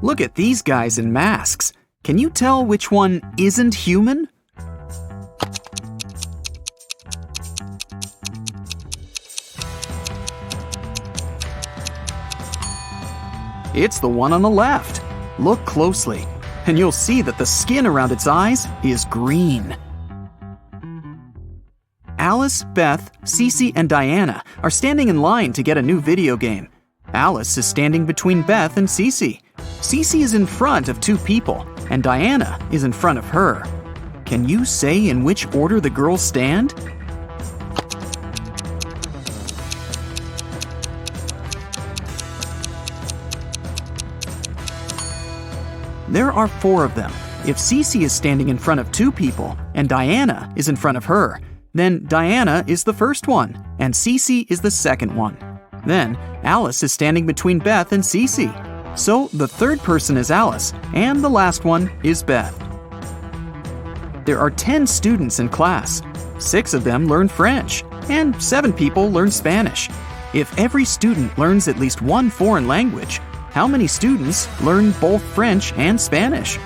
Look at these guys in masks. Can you tell which one isn't human? It's the one on the left. Look closely, and you'll see that the skin around its eyes is green. Alice, Beth, Cece, and Diana are standing in line to get a new video game. Alice is standing between Beth and Cece. Cece is in front of two people, and Diana is in front of her. Can you say in which order the girls stand? There are four of them. If Cece is standing in front of two people and Diana is in front of her, then Diana is the first one and Cece is the second one. Then Alice is standing between Beth and Cece. So the third person is Alice and the last one is Beth. There are 10 students in class. 6 of them learn French and 7 people learn Spanish. If every student learns at least one foreign language, how many students learn both French and Spanish?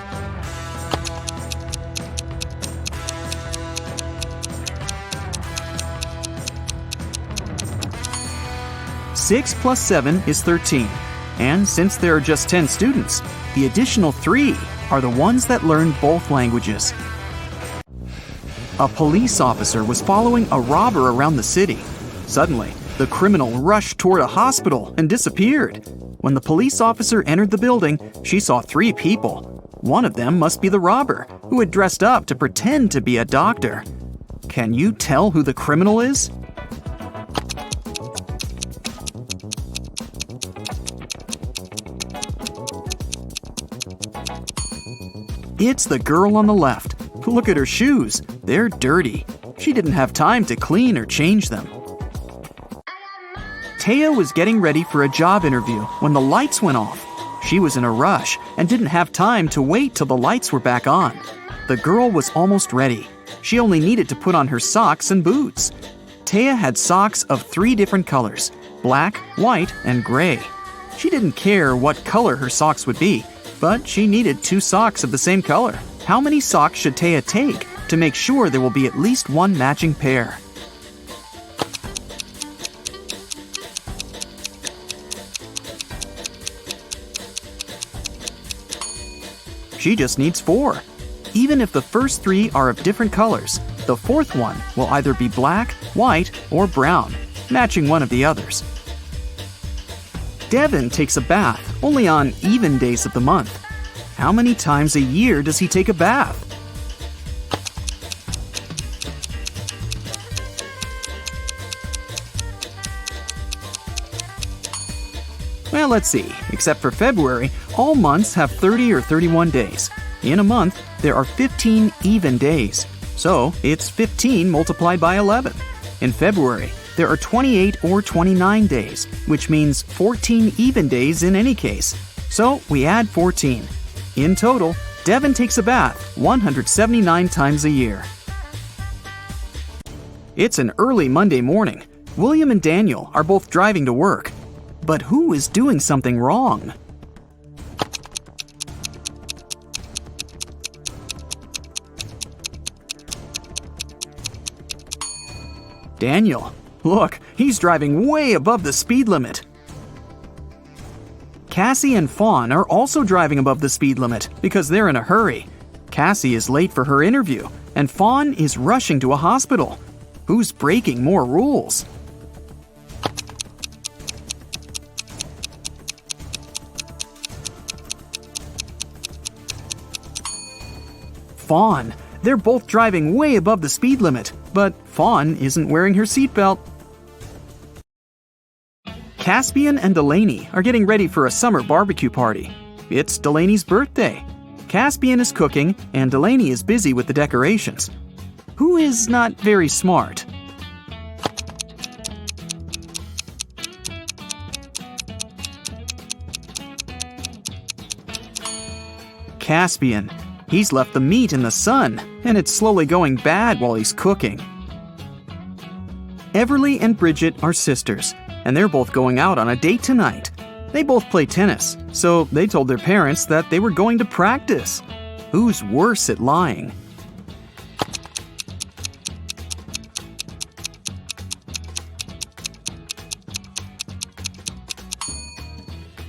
Six plus 7 is 13. And since there are just 10 students, the additional 3 are the ones that learn both languages. A police officer was following a robber around the city. Suddenly, the criminal rushed toward a hospital and disappeared. When the police officer entered the building, she saw 3 people. One of them must be the robber, who had dressed up to pretend to be a doctor. Can you tell who the criminal is? It's the girl on the left. Look at her shoes. They're dirty. She didn't have time to clean or change them. Taya was getting ready for a job interview when the lights went off. She was in a rush and didn't have time to wait till the lights were back on. The girl was almost ready. She only needed to put on her socks and boots. Taya had socks of 3 different colors: black, white, and gray. She didn't care what color her socks would be, but she needed 2 socks of the same color. How many socks should Taya take to make sure there will be at least one matching pair? She just needs 4. Even if the first 3 are of different colors, the fourth one will either be black, white, or brown, matching one of the others. Devin takes a bath only on even days of the month. How many times a year does he take a bath? Well, let's see. Except for February, all months have 30 or 31 days. In a month, there are 15 even days. So, it's 15 multiplied by 11. In February, there are 28 or 29 days, which means 14 even days in any case. So, we add 14. In total, Devin takes a bath 179 times a year. It's an early Monday morning. William and Daniel are both driving to work. But who is doing something wrong? Daniel, look, he's driving way above the speed limit. Cassie and Fawn are also driving above the speed limit because they're in a hurry. Cassie is late for her interview, and Fawn is rushing to a hospital. Who's breaking more rules? Fawn. They're both driving way above the speed limit, but Fawn isn't wearing her seatbelt. Caspian and Delaney are getting ready for a summer barbecue party. It's Delaney's birthday. Caspian is cooking, and Delaney is busy with the decorations. Who is not very smart? Caspian. He's left the meat in the sun, and it's slowly going bad while he's cooking. Everly and Bridget are sisters, and they're both going out on a date tonight. They both play tennis, so they told their parents that they were going to practice. Who's worse at lying?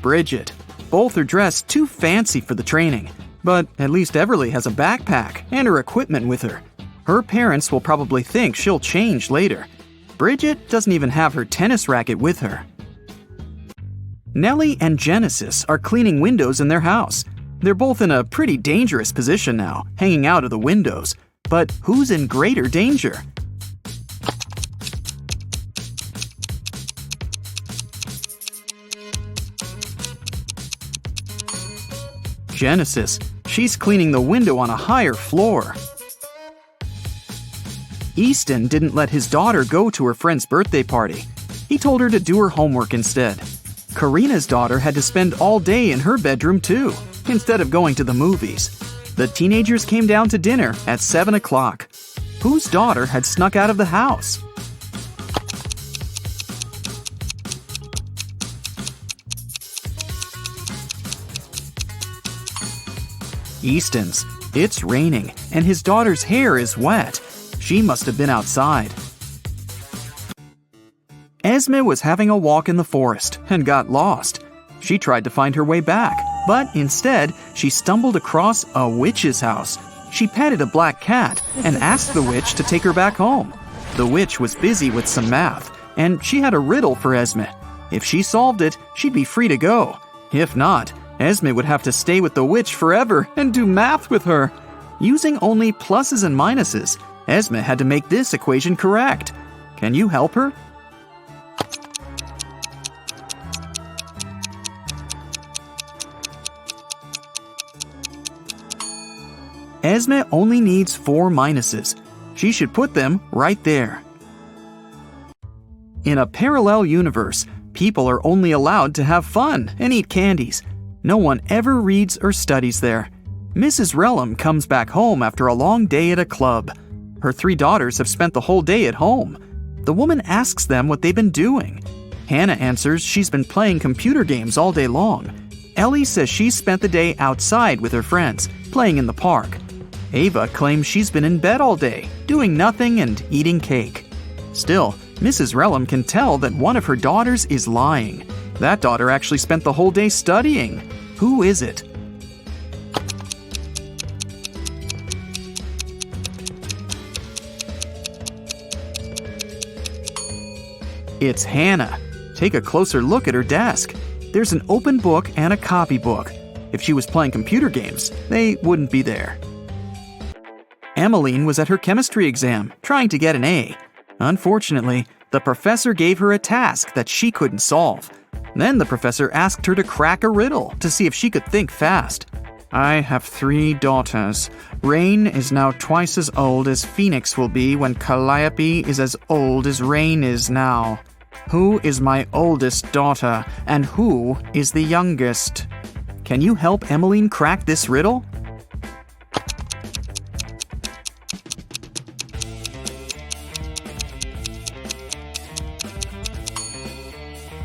Bridget. Both are dressed too fancy for the training, but at least Everly has a backpack and her equipment with her. Her parents will probably think she'll change later. Bridget doesn't even have her tennis racket with her. Nellie and Genesis are cleaning windows in their house. They're both in a pretty dangerous position now, hanging out of the windows. But who's in greater danger? Genesis. She's cleaning the window on a higher floor. Easton didn't let his daughter go to her friend's birthday party. He told her to do her homework instead. Karina's daughter had to spend all day in her bedroom too, instead of going to the movies. The teenagers came down to dinner at 7 o'clock. Whose daughter had snuck out of the house? Easton's. It's raining, and his daughter's hair is wet. She must have been outside. Esme was having a walk in the forest and got lost. She tried to find her way back, but instead, she stumbled across a witch's house. She petted a black cat and asked the witch to take her back home. The witch was busy with some math, and she had a riddle for Esme. If she solved it, she'd be free to go. If not, Esme would have to stay with the witch forever and do math with her. Using only pluses and minuses, Esme had to make this equation correct. Can you help her? Esme only needs 4 minuses. She should put them right there. In a parallel universe, people are only allowed to have fun and eat candies. No one ever reads or studies there. Mrs. Relham comes back home after a long day at a club. Her 3 daughters have spent the whole day at home. The woman asks them what they've been doing. Hannah answers she's been playing computer games all day long. Ellie says she's spent the day outside with her friends, playing in the park. Ava claims she's been in bed all day, doing nothing and eating cake. Still, Mrs. Relham can tell that one of her daughters is lying. That daughter actually spent the whole day studying. Who is it? It's Hannah. Take a closer look at her desk. There's an open book and a copybook. If she was playing computer games, they wouldn't be there. Emmeline was at her chemistry exam, trying to get an A. Unfortunately, the professor gave her a task that she couldn't solve. Then the professor asked her to crack a riddle to see if she could think fast. I have 3 daughters. Rain is now twice as old as Phoenix will be when Calliope is as old as Rain is now. Who is my oldest daughter, and who is the youngest? Can you help Emmeline crack this riddle?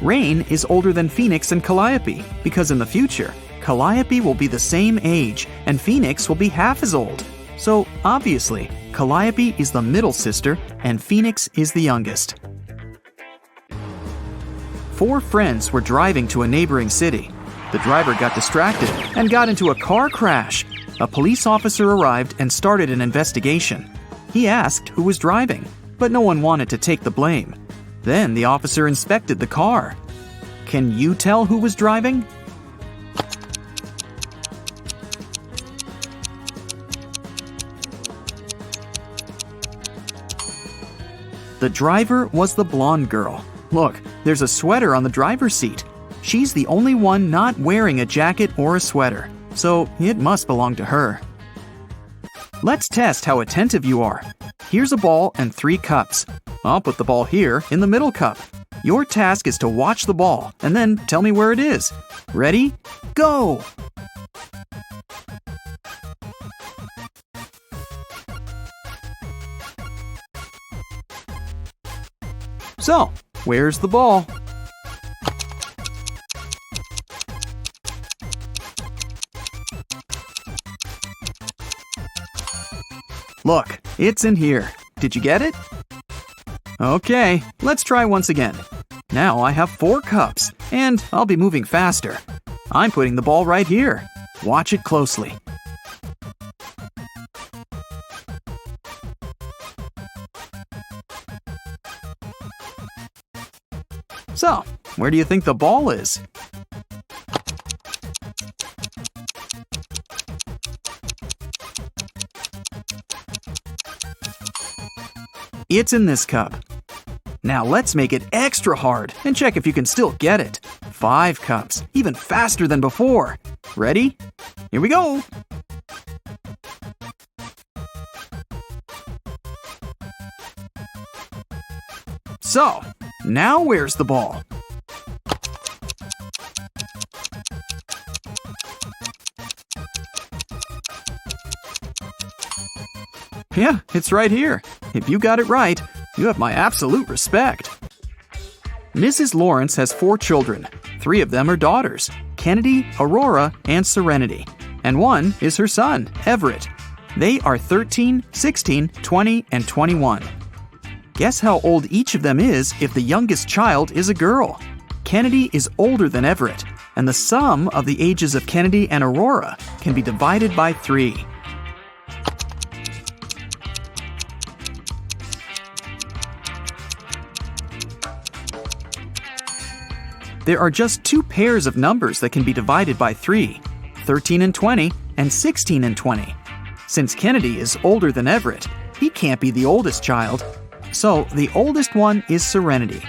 Rain is older than Phoenix and Calliope because in the future, Calliope will be the same age and Phoenix will be half as old. So obviously, Calliope is the middle sister and Phoenix is the youngest. 4 friends were driving to a neighboring city. The driver got distracted and got into a car crash. A police officer arrived and started an investigation. He asked who was driving, but no one wanted to take the blame. Then the officer inspected the car. Can you tell who was driving? The driver was the blonde girl. Look, there's a sweater on the driver's seat. She's the only one not wearing a jacket or a sweater, so it must belong to her. Let's test how attentive you are. Here's a ball and 3 cups. I'll put the ball here in the middle cup. Your task is to watch the ball and then tell me where it is. Ready? Go! So, where's the ball? Look, it's in here. Did you get it? Okay, let's try once again. Now I have 4 cups, and I'll be moving faster. I'm putting the ball right here. Watch it closely. So, where do you think the ball is? It's in this cup. Now let's make it extra hard and check if you can still get it. 5 cups, even faster than before. Ready? Here we go! So, now where's the ball? Yeah, it's right here. If you got it right, you have my absolute respect. Mrs. Lawrence has 4 children. 3 of them are daughters, Kennedy, Aurora, and Serenity. And 1 is her son, Everett. They are 13, 16, 20, and 21. Guess how old each of them is if the youngest child is a girl. Kennedy is older than Everett, and the sum of the ages of Kennedy and Aurora can be divided by 3. There are just 2 pairs of numbers that can be divided by 3, 13 and 20 and 16 and 20. Since Kennedy is older than Everett, he can't be the oldest child. So the oldest one is Serenity.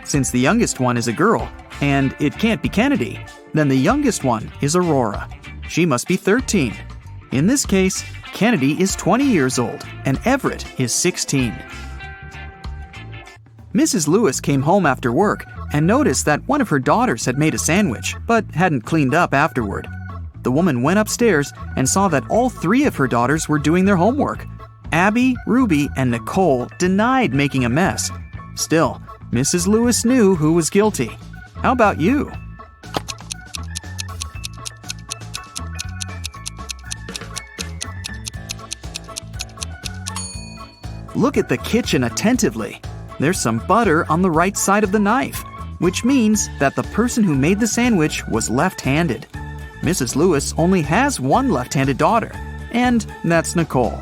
Since the youngest one is a girl, and it can't be Kennedy, then the youngest one is Aurora. She must be 13. In this case, Kennedy is 20 years old, and Everett is 16. Mrs. Lewis came home after work and noticed that one of her daughters had made a sandwich, but hadn't cleaned up afterward. The woman went upstairs and saw that all 3 of her daughters were doing their homework. Abby, Ruby, and Nicole denied making a mess. Still, Mrs. Lewis knew who was guilty. How about you? Look at the kitchen attentively. There's some butter on the right side of the knife, which means that the person who made the sandwich was left-handed. Mrs. Lewis only has 1 left-handed daughter, and that's Nicole.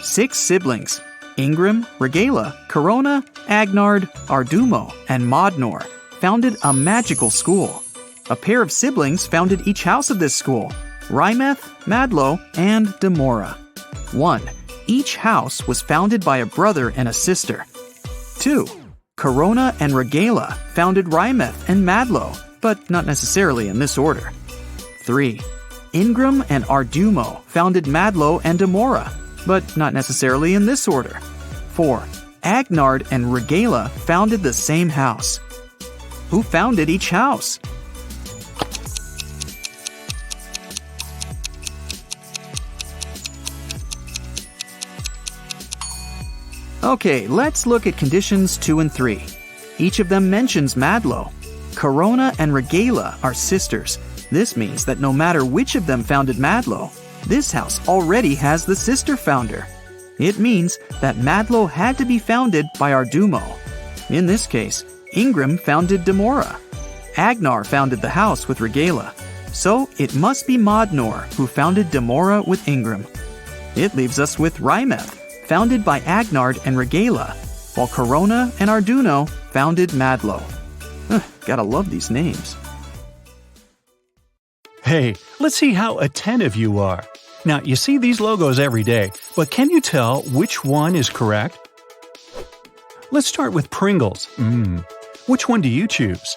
6 siblings, Ingram, Regala, Corona, Agnard, Ardumo, and Modnor, founded a magical school. A pair of siblings founded each house of this school, Rymeth, Madlo, and Demora. 1. Each house was founded by a brother and a sister. 2. Corona and Regala founded Rymeth and Madlo, but not necessarily in this order. 3. Ingram and Ardumo founded Madlo and Demora, but not necessarily in this order. 4. Agnard and Regala founded the same house. Who founded each house? Okay, let's look at conditions 2 and 3. Each of them mentions Madlo. Corona and Regala are sisters. This means that no matter which of them founded Madlo, this house already has the sister founder. It means that Madlo had to be founded by Ardumo. In this case, Ingram founded Demora. Agnar founded the house with Regala. So it must be Modnor who founded Demora with Ingram. It leaves us with Rymeth, founded by Agnard and Regala, while Corona and Arduino founded Madlo. Gotta love these names. Hey, let's see how attentive you are. Now, you see these logos every day, but can you tell which one is correct? Let's start with Pringles. Which one do you choose?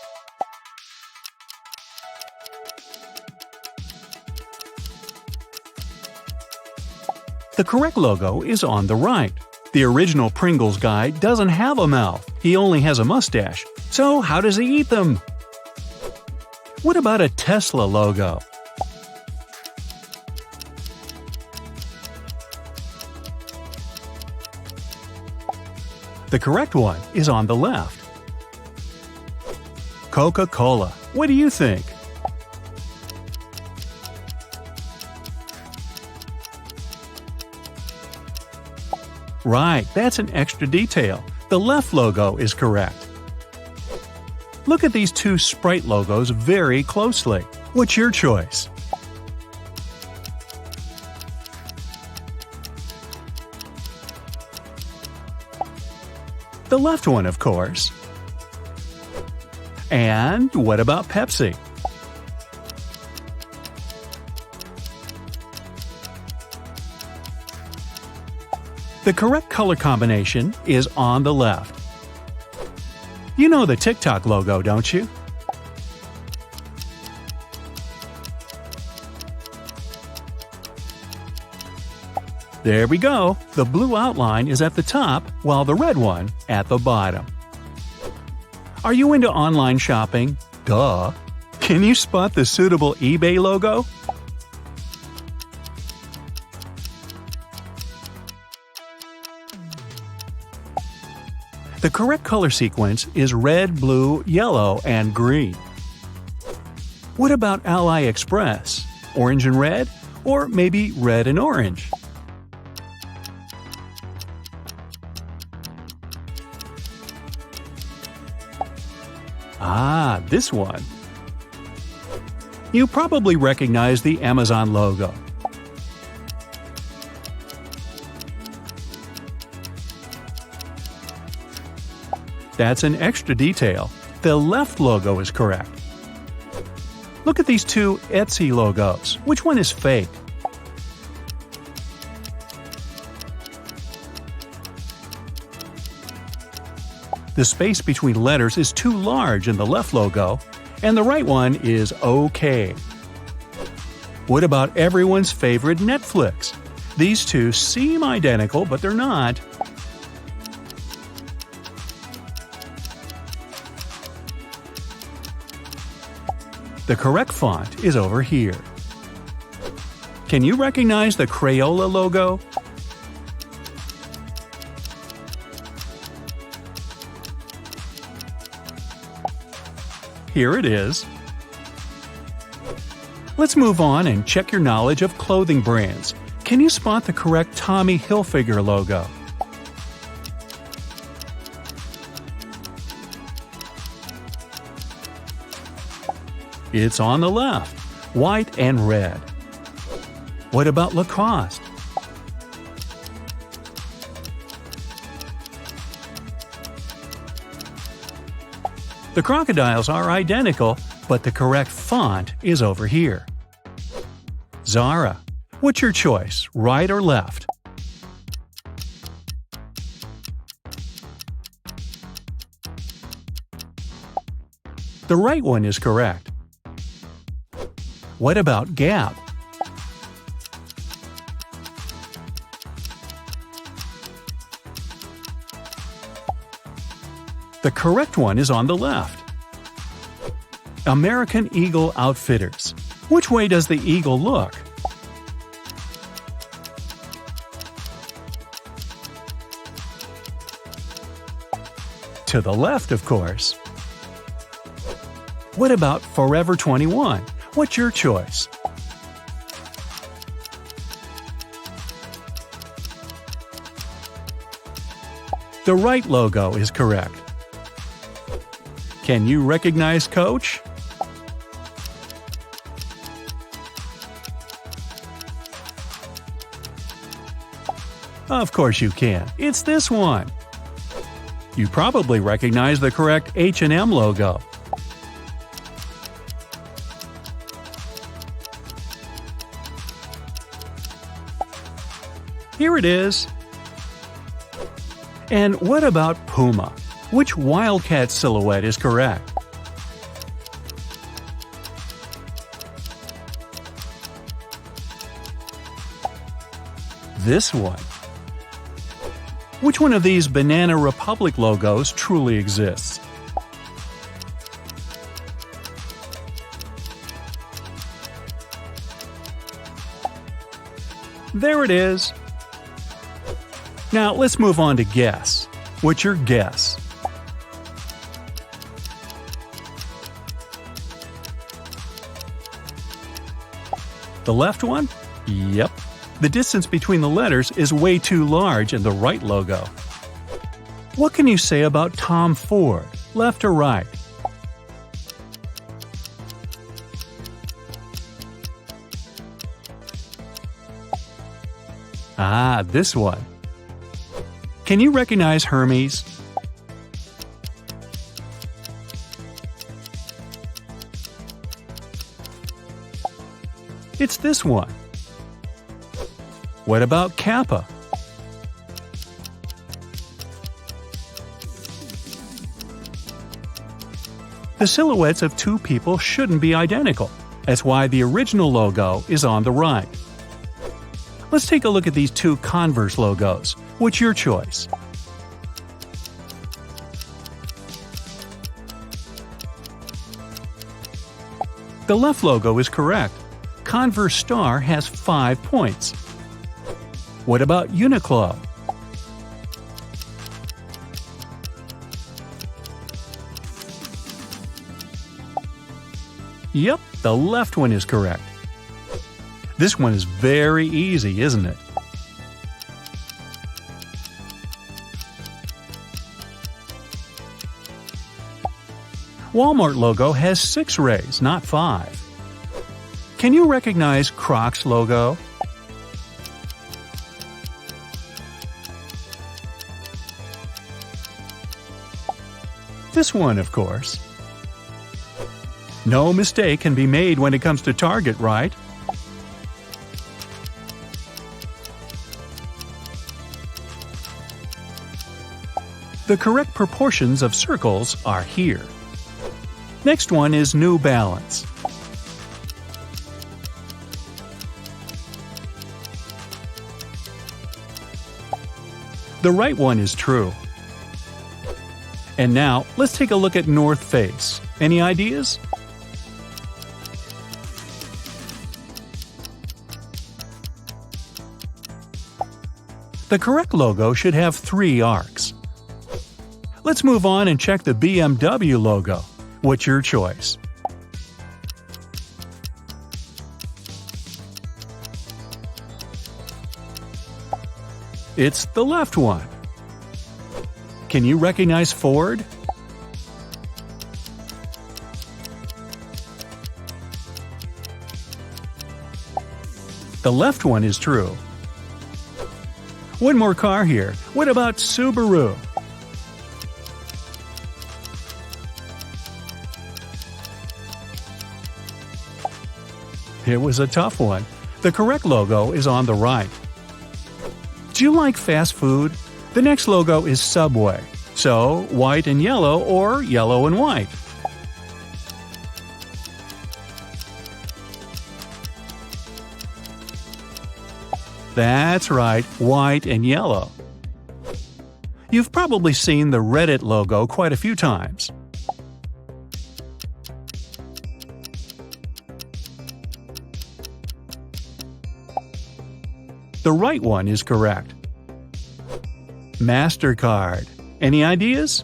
The correct logo is on the right. The original Pringles guy doesn't have a mouth. He only has a mustache. So how does he eat them? What about a Tesla logo? The correct one is on the left. Coca-Cola. What do you think? Right, that's an extra detail. The left logo is correct. Look at these two Sprite logos very closely. What's your choice? The left one, of course. And what about Pepsi? The correct color combination is on the left. You know the TikTok logo, don't you? There we go. The blue outline is at the top, while the red one at the bottom. Are you into online shopping? Duh. Can you spot the suitable eBay logo? The correct color sequence is red, blue, yellow, and green. What about AliExpress? Orange and red? Or maybe red and orange? Ah, this one. You probably recognize the Amazon logo. That's an extra detail. The left logo is correct. Look at these two Etsy logos. Which one is fake? The space between letters is too large in the left logo, and the right one is okay. What about everyone's favorite Netflix? These two seem identical, but they're not. The correct font is over here. Can you recognize the Crayola logo? Here it is. Let's move on and check your knowledge of clothing brands. Can you spot the correct Tommy Hilfiger logo? It's on the left, white and red. What about Lacoste? The crocodiles are identical, but the correct font is over here. Zara. What's your choice, right or left? The right one is correct. What about Gap? The correct one is on the left. American Eagle Outfitters. Which way does the eagle look? To the left, of course. What about Forever 21? What's your choice? The right logo is correct. Can you recognize Coach? Of course you can. It's this one. You probably recognize the correct H&M logo. Here it is. And what about Puma? Which wildcat silhouette is correct? This one. Which one of these Banana Republic logos truly exists? There it is. Now let's move on to guess. What's your guess? The left one? Yep. The distance between the letters is way too large in the right logo. What can you say about Tom Ford, left or right? Ah, this one. Can you recognize Hermes? It's this one. What about Kappa? The silhouettes of two people shouldn't be identical. That's why the original logo is on the right. Let's take a look at these two Converse logos. What's your choice? The left logo is correct. Converse Star has 5 points. What about Uniqlo? Yep, the left one is correct. This one is very easy, isn't it? Walmart logo has 6 rays, not 5. Can you recognize Crocs logo? This one, of course. No mistake can be made when it comes to Target, right? The correct proportions of circles are here. Next one is New Balance. The right one is true. And now, let's take a look at North Face. Any ideas? The correct logo should have 3 arcs. Let's move on and check the BMW logo. What's your choice? It's the left one. Can you recognize Ford? The left one is true. One more car here. What about Subaru? It was a tough one. The correct logo is on the right. Do you like fast food? The next logo is Subway. So, white and yellow or yellow and white. That's right, white and yellow. You've probably seen the Reddit logo quite a few times. The right one is correct. MasterCard. Any ideas?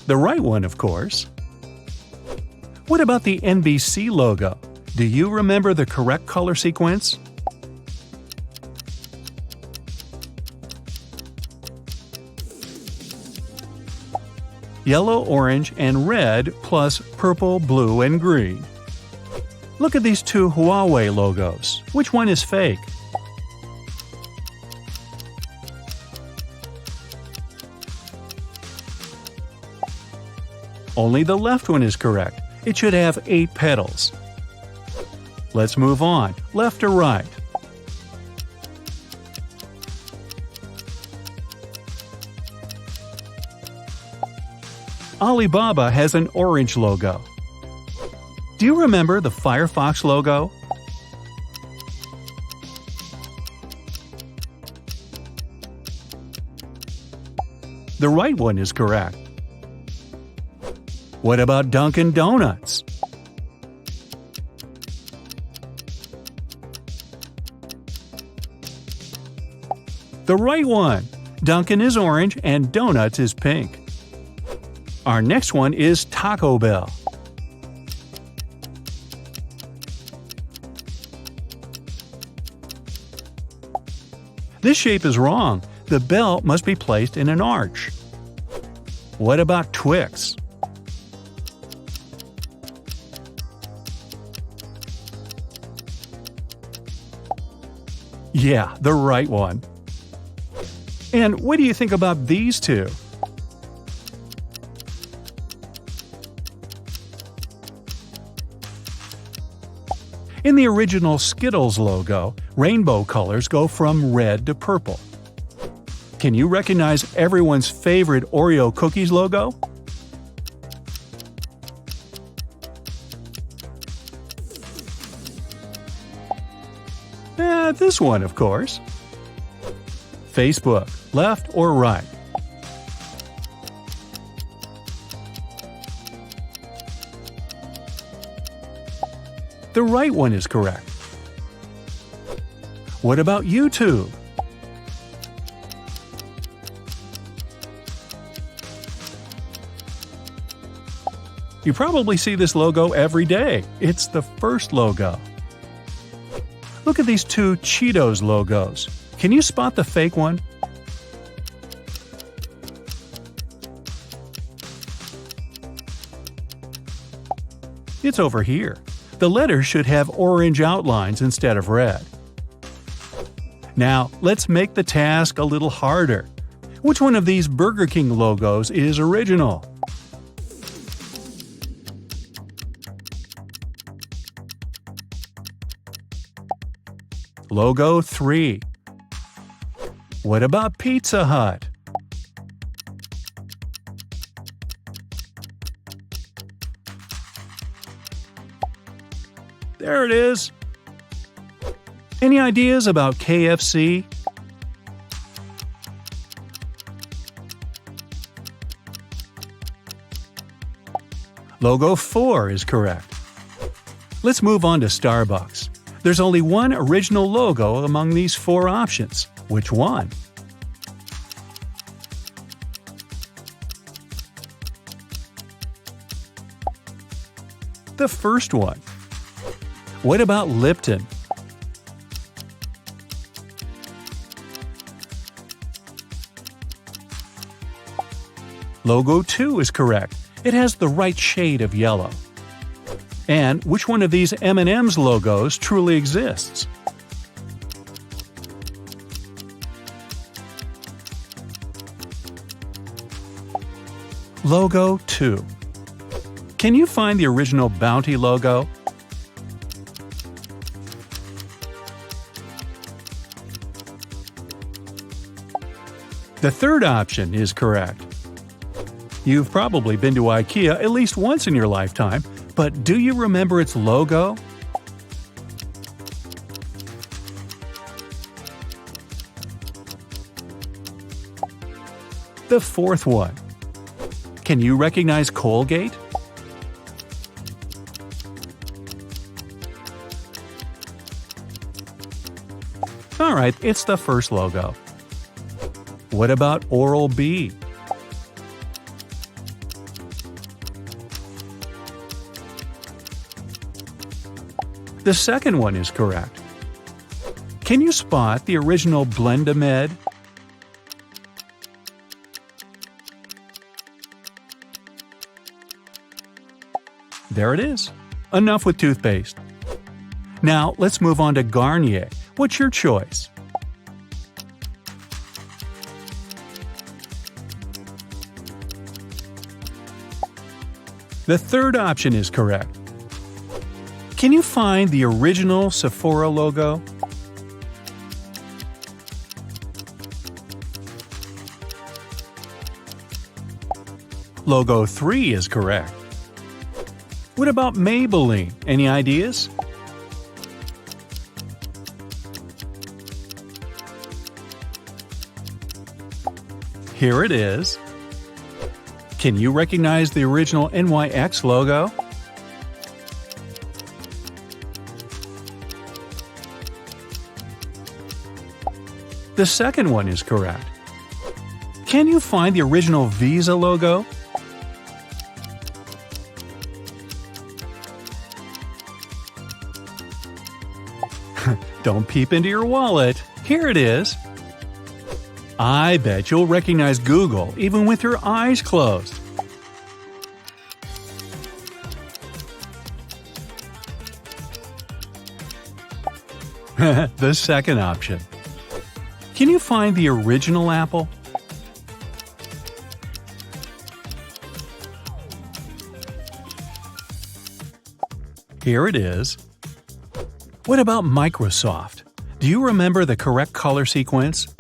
The right one, of course. What about the NBC logo? Do you remember the correct color sequence? Yellow, orange, and red plus purple, blue, and green. Look at these two Huawei logos. Which one is fake? Only the left one is correct. It should have 8 petals. Let's move on. Left or right? Alibaba has an orange logo. Do you remember the Firefox logo? The right one is correct. What about Dunkin' Donuts? The right one. Dunkin' is orange and Donuts is pink. Our next one is Taco Bell. This shape is wrong. The bell must be placed in an arch. What about Twix? Yeah, the right one. And what do you think about these two? In the original Skittles logo, rainbow colors go from red to purple. Can you recognize everyone's favorite Oreo cookies logo? This one, of course. Facebook, left or right? The right one is correct. What about YouTube? You probably see this logo every day. It's the first logo. Look at these two Cheetos logos. Can you spot the fake one? It's over here. The letters should have orange outlines instead of red. Now, let's make the task a little harder. Which one of these Burger King logos is original? Logo 3. What about Pizza Hut? There it is. Any ideas about KFC? Logo 4 is correct. Let's move on to Starbucks. There's only one original logo among these 4 options. Which one? The first one. What about Lipton? Logo 2 is correct. It has the right shade of yellow. And which one of these M&M's logos truly exists? Logo 2. Can you find the original Bounty logo? The third option is correct. You've probably been to IKEA at least once in your lifetime, but do you remember its logo? The fourth one. Can you recognize Colgate? Alright, it's the first logo. What about Oral-B? The second one is correct. Can you spot the original Blendamed? There it is. Enough with toothpaste. Now let's move on to Garnier. What's your choice? The third option is correct. Can you find the original Sephora logo? Logo 3 is correct. What about Maybelline? Any ideas? Here it is. Can you recognize the original NYX logo? The second one is correct. Can you find the original Visa logo? Don't peep into your wallet. Here it is. I bet you'll recognize Google even with your eyes closed. The second option. Can you find the original Apple? Here it is. What about Microsoft? Do you remember the correct color sequence?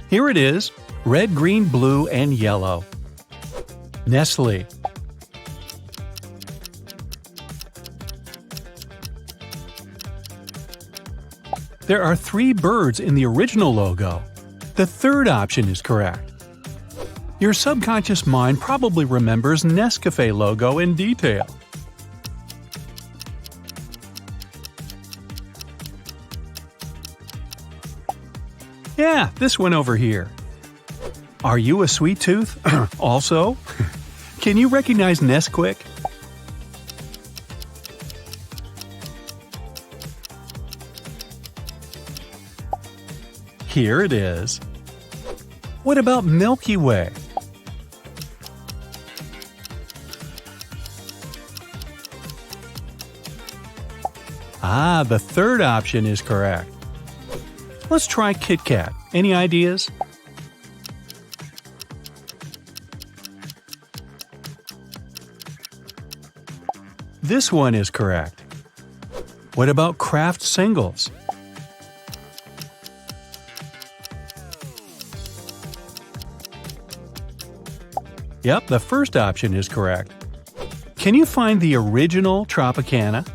Here it is. Red, green, blue, and yellow. Nestle. There are 3 birds in the original logo. The third option is correct. Your subconscious mind probably remembers Nescafe logo in detail. Yeah, this one over here. Are you a sweet tooth? Also? Can you recognize Nesquik? Here it is. What about Milky Way? Ah, the third option is correct. Let's try Kit Kat. Any ideas? This one is correct. What about Kraft Singles? Yep, the first option is correct. Can you find the original Tropicana?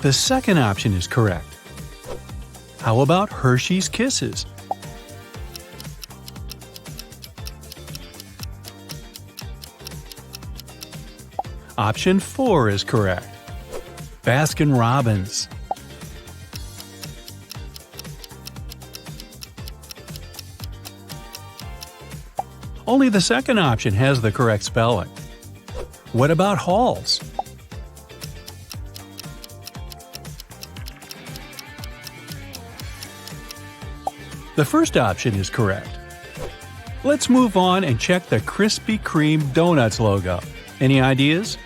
The second option is correct. How about Hershey's Kisses? Option 4 is correct. Baskin Robbins. Only the second option has the correct spelling. What about Halls? The first option is correct. Let's move on and check the Krispy Kreme Donuts logo. Any ideas?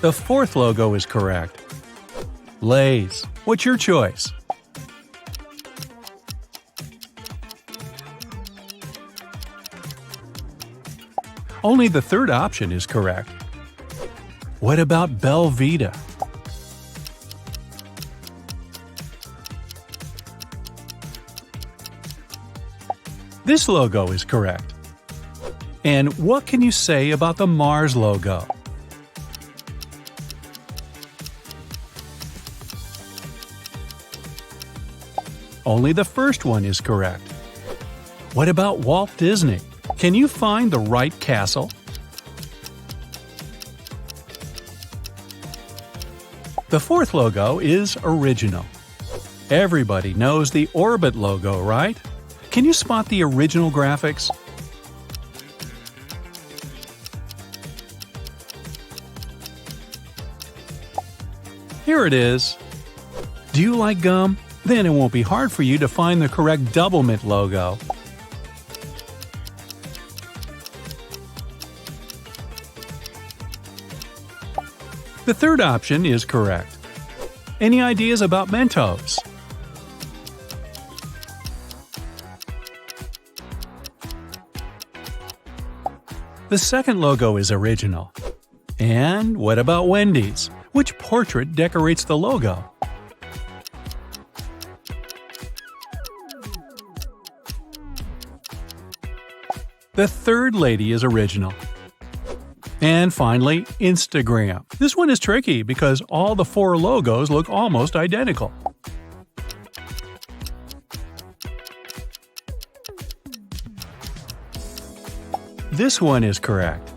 The fourth logo is correct. Lay's. What's your choice? Only the third option is correct. What about Belvita? This logo is correct. And what can you say about the Mars logo? Only the first one is correct. What about Walt Disney? Can you find the right castle? The fourth logo is original. Everybody knows the Orbit logo, right? Can you spot the original graphics? Here it is. Do you like gum? Then it won't be hard for you to find the correct Doublemint logo. The third option is correct. Any ideas about Mentos? The second logo is original. And what about Wendy's? Which portrait decorates the logo? The third lady is original. And finally, Instagram. This one is tricky because all the 4 logos look almost identical. This one is correct.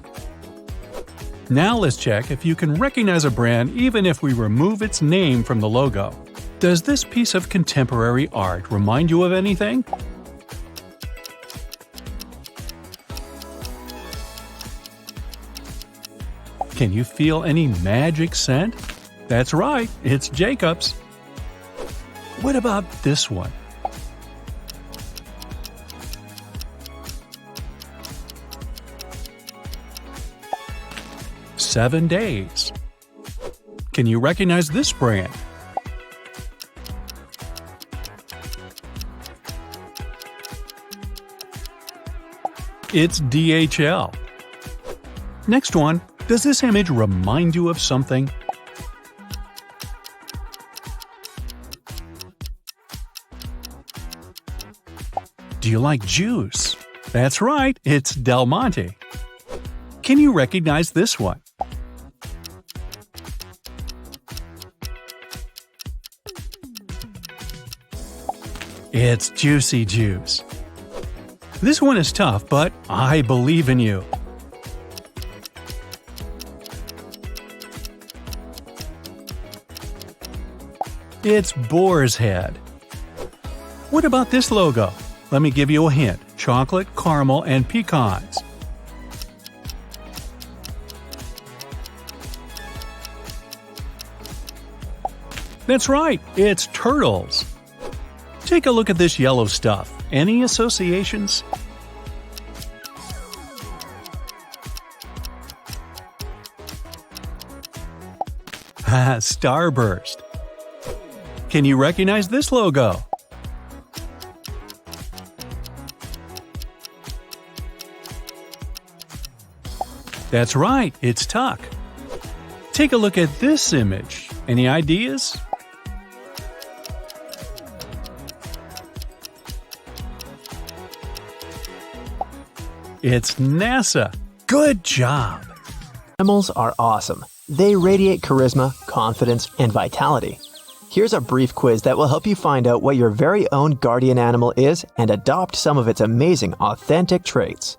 Now let's check if you can recognize a brand even if we remove its name from the logo. Does this piece of contemporary art remind you of anything? Can you feel any magic scent? That's right, it's Jacob's. What about this one? "7 Days." Can you recognize this brand? It's DHL. Next one. Does this image remind you of something? Do you like juice? That's right, it's Del Monte. Can you recognize this one? It's Juicy Juice. This one is tough, but I believe in you. It's Boar's Head. What about this logo? Let me give you a hint. Chocolate, caramel, and pecans. That's right, it's turtles. Take a look at this yellow stuff. Any associations? Starburst. Can you recognize this logo? That's right, it's Tuck. Take a look at this image. Any ideas? It's NASA. Good job! Animals are awesome. They radiate charisma, confidence, and vitality. Here's a brief quiz that will help you find out what your very own guardian animal is and adopt some of its amazing, authentic traits.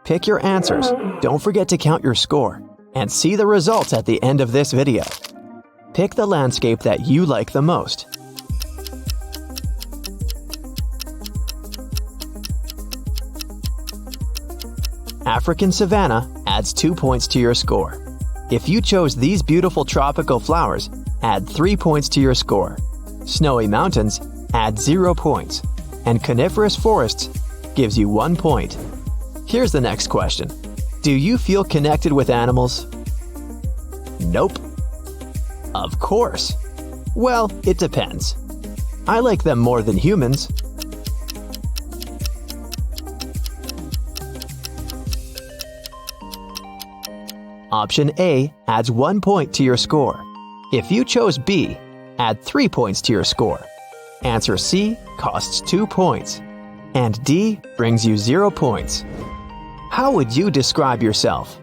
Pick your answers, don't forget to count your score, and see the results at the end of this video. Pick the landscape that you like the most. African savanna adds 2 points to your score. If you chose these beautiful tropical flowers, add 3 points to your score. Snowy mountains, add 0 points. And coniferous forests gives you 1 point. Here's the next question. Do you feel connected with animals? Nope. Of course. Well, it depends. I like them more than humans. Option A adds 1 point to your score. If you chose B, add 3 points to your score. Answer C costs 2 points. And D brings you 0 points. How would you describe yourself?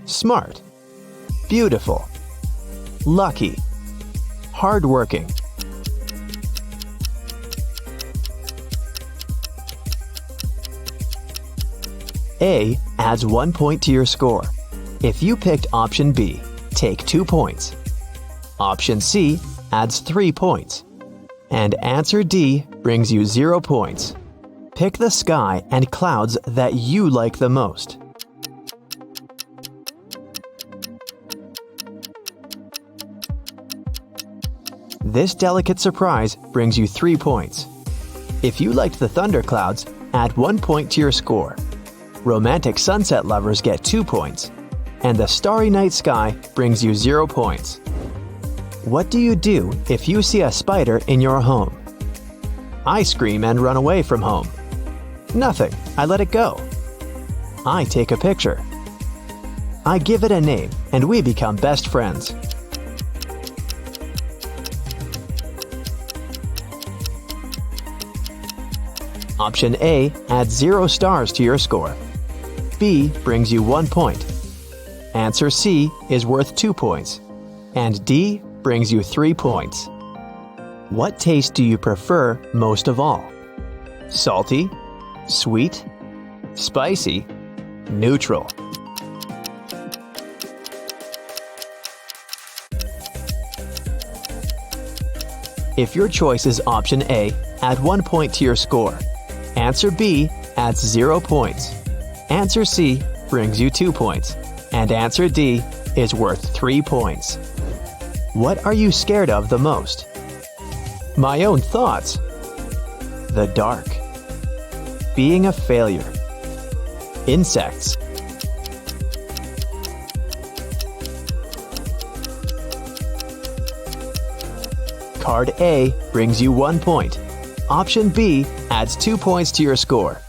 Smart, beautiful, lucky, hardworking. A adds 1 point to your score. If you picked option B, take 2 points. Option C adds 3 points. And answer D brings you 0 points. Pick the sky and clouds that you like the most. This delicate surprise brings you 3 points. If you liked the thunderclouds, add 1 point to your score. Romantic sunset lovers get 2 points. And the starry night sky brings you 0 points. What do you do if you see a spider in your home? I scream and run away from home. Nothing, I let it go. I take a picture. I give it a name and we become best friends. Option A adds 0 stars to your score. B brings you 1 point. Answer C is worth 2 points. And D brings you 3 points. What taste do you prefer most of all? Salty, sweet, spicy, neutral. If your choice is option A, add 1 point to your score. Answer B adds 0 points. Answer C brings you 2 points. And answer D is worth 3 points. What are you scared of the most? My own thoughts. The dark. Being a failure. Insects. Card A brings you 1 point. Option B adds 2 points to your score.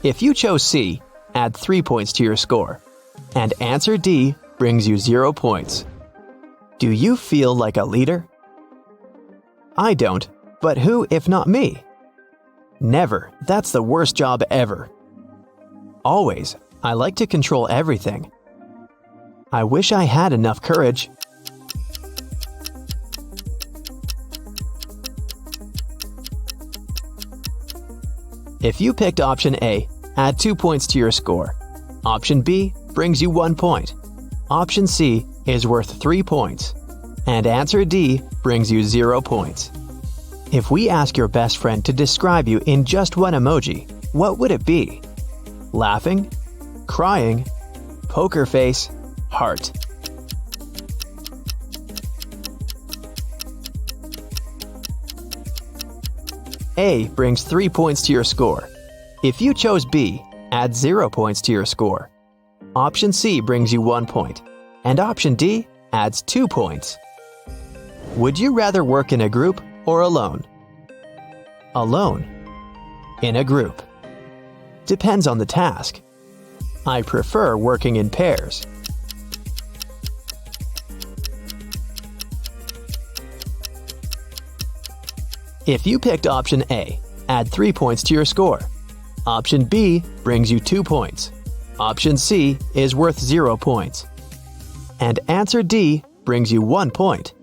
If you chose C, add 3 points to your score. And answer D brings you 0 points. Do you feel like a leader? I don't, but who if not me? Never, that's the worst job ever. Always, I like to control everything. I wish I had enough courage. If you picked option A, add 2 points to your score. Option B brings you 1 point. Option C is worth 3 points. And answer D brings you 0 points. If we ask your best friend to describe you in just one emoji, what would it be? Laughing? Crying? Poker face? Heart? A brings 3 points to your score. If you chose B, add 0 points to your score. Option C brings you 1 point. And option D adds 2 points. Would you rather work in a group or alone? Alone. In a group. Depends on the task. I prefer working in pairs. If you picked option A, add 3 points to your score. Option B brings you 2 points. Option C is worth 0 points. And answer D brings you 1 point.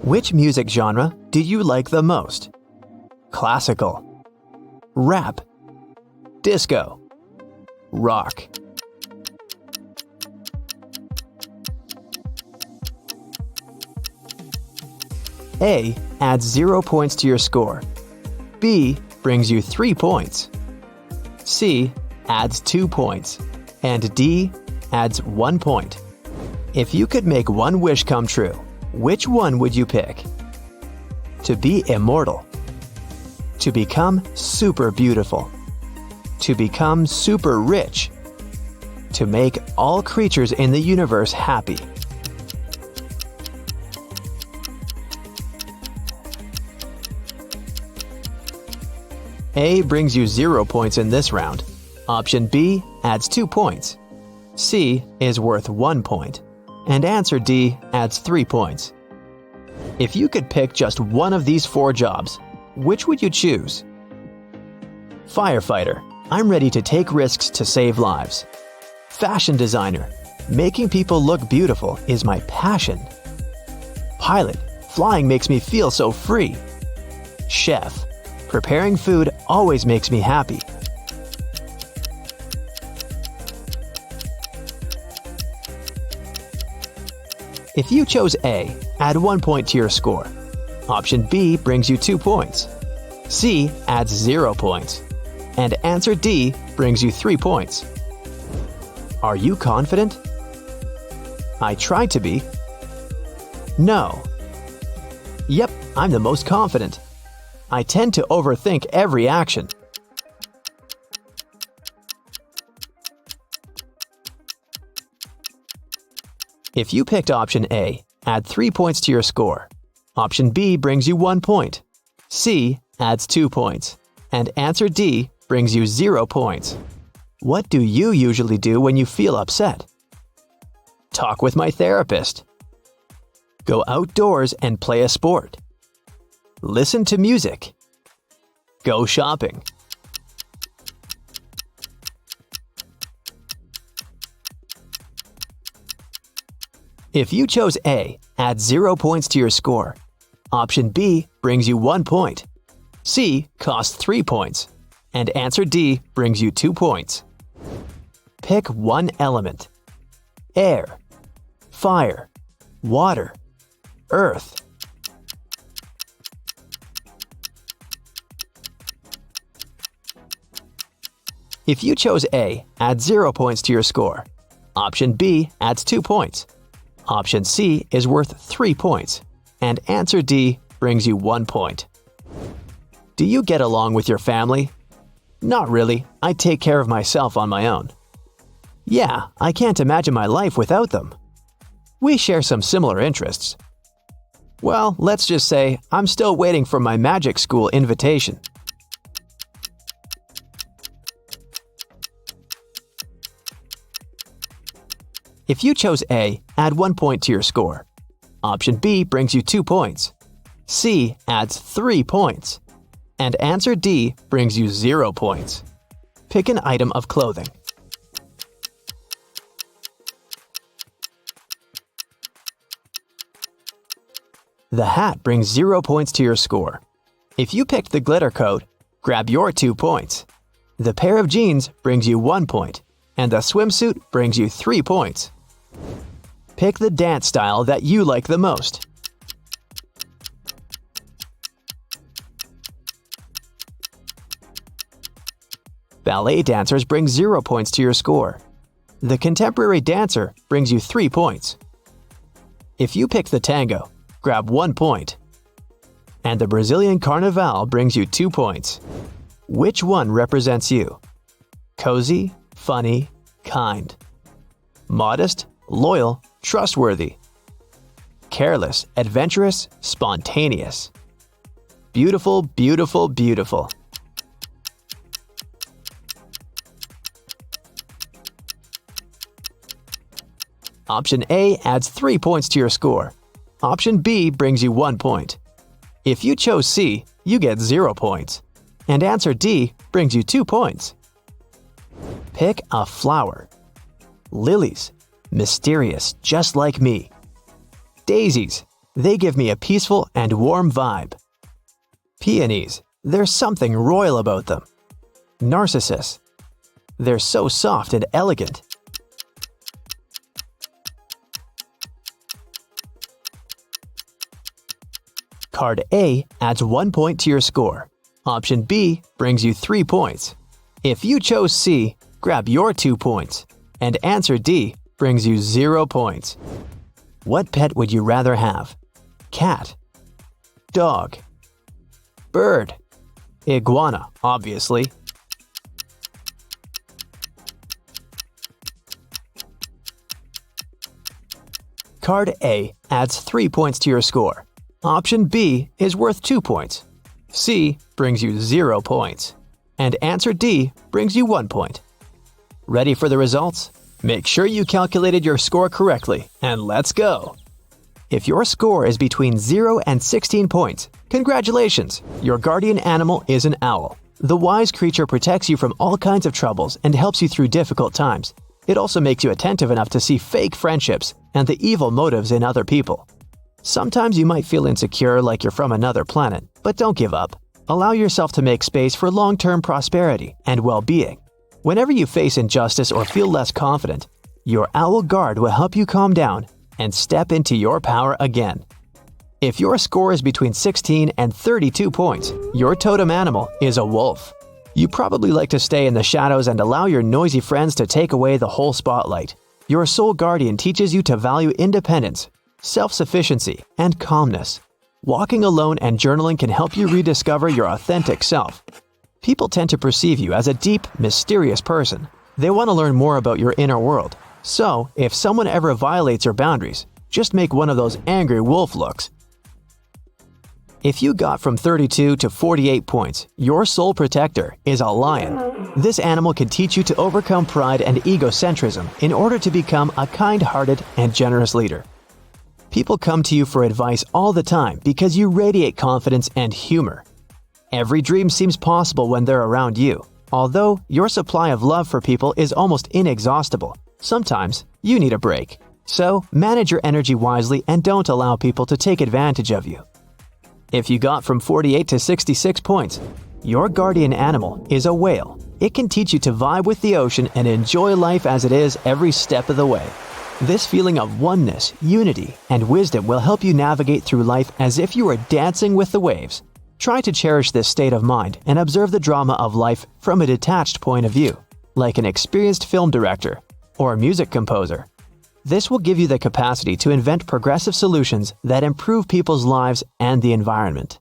Which music genre do you like the most? Classical, rap, disco, rock. A adds 0 points to your score. B brings you 3 points. C adds 2 points. And D adds 1 point. If you could make one wish come true, which one would you pick? To be immortal. To become super beautiful. To become super rich. To make all creatures in the universe happy. A brings you 0 points in this round. Option B adds 2 points. C is worth 1 point. And answer D adds 3 points. If you could pick just one of these 4 jobs, which would you choose? Firefighter. I'm ready to take risks to save lives. Fashion designer. Making people look beautiful is my passion. Pilot. Flying makes me feel so free. Chef. Preparing food always makes me happy. If you chose A, add 1 point to your score. Option B brings you 2 points. C adds 0 points. And answer D brings you 3 points. Are you confident? I try to be. No. Yep, I'm the most confident. I tend to overthink every action. If you picked option A, add 3 points to your score. Option B brings you 1 point. C adds 2 points. And answer D brings you 0 points. What do you usually do when you feel upset? Talk with my therapist. Go outdoors and play a sport. Listen to music. Go shopping. If you chose A, add 0 points to your score. Option B brings you 1 point. C costs 3 points. And answer D brings you 2 points. Pick one element. Air, fire, water, earth. If you chose A, add 0 points to your score. Option B adds 2 points. Option C is worth 3 points. And answer D brings you 1 point. Do you get along with your family? Not really. I take care of myself on my own. Yeah, I can't imagine my life without them. We share some similar interests. Well, let's just say I'm still waiting for my magic school invitation. If you chose A, add 1 point to your score. Option B brings you 2 points. C adds 3 points. And answer D brings you 0 points. Pick an item of clothing. The hat brings 0 points to your score. If you picked the glitter coat, grab your 2 points. The pair of jeans brings you 1 point, and the swimsuit brings you 3 points. Pick the dance style that you like the most. Ballet dancers bring 0 points to your score. The contemporary dancer brings you 3 points. If you pick the tango, grab 1 point. And the Brazilian carnaval brings you 2 points. Which one represents you? Cozy, funny, kind. Modest, loyal, trustworthy. Careless, adventurous, spontaneous. Beautiful, beautiful, beautiful. Option A adds 3 points to your score. Option B brings you 1 point. If you chose C, you get 0 points. And answer D brings you 2 points. Pick a flower. Lilies, mysterious just like me. Daisies, they give me a peaceful and warm vibe. Peonies, there's something royal about them. Narcissus, they're so soft and elegant. Card A adds 1 point to your score. Option B brings you 3 points. If you chose C, grab your 2 points. And answer D brings you 0 points. What pet would you rather have? Cat, dog, bird, iguana, obviously. Card A adds 3 points to your score. Option B is worth 2 points. C brings you 0 points. And answer D brings you 1 point. Ready for the results? Make sure you calculated your score correctly, and let's go! If your score is between 0 and 16 points, congratulations! Your guardian animal is an owl. The wise creature protects you from all kinds of troubles and helps you through difficult times. It also makes you attentive enough to see fake friendships and the evil motives in other people. Sometimes you might feel insecure like you're from another planet, but don't give up. Allow yourself to make space for long-term prosperity and well-being. Whenever you face injustice or feel less confident, your owl guard will help you calm down and step into your power again. If your score is between 16 and 32 points, your totem animal is a wolf. You probably like to stay in the shadows and allow your noisy friends to take away the whole spotlight. Your soul guardian teaches you to value independence, self-sufficiency, and calmness. Walking alone and journaling can help you rediscover your authentic self. People tend to perceive you as a deep, mysterious person. They want to learn more about your inner world. So, if someone ever violates your boundaries, just make one of those angry wolf looks. If you got from 32 to 48 points, your soul protector is a lion. This animal can teach you to overcome pride and egocentrism in order to become a kind-hearted and generous leader. People come to you for advice all the time because you radiate confidence and humor. Every dream seems possible when they're around you. Although your supply of love for people is almost inexhaustible, sometimes you need a break. So, manage your energy wisely and don't allow people to take advantage of you. If you got from 48 to 66 points, your guardian animal is a whale. It can teach you to vibe with the ocean and enjoy life as it is every step of the way. This feeling of oneness, unity, and wisdom will help you navigate through life as if you were dancing with the waves. Try to cherish this state of mind and observe the drama of life from a detached point of view. like an experienced film director or music composer. This will give you the capacity to invent progressive solutions that improve people's lives and the environment.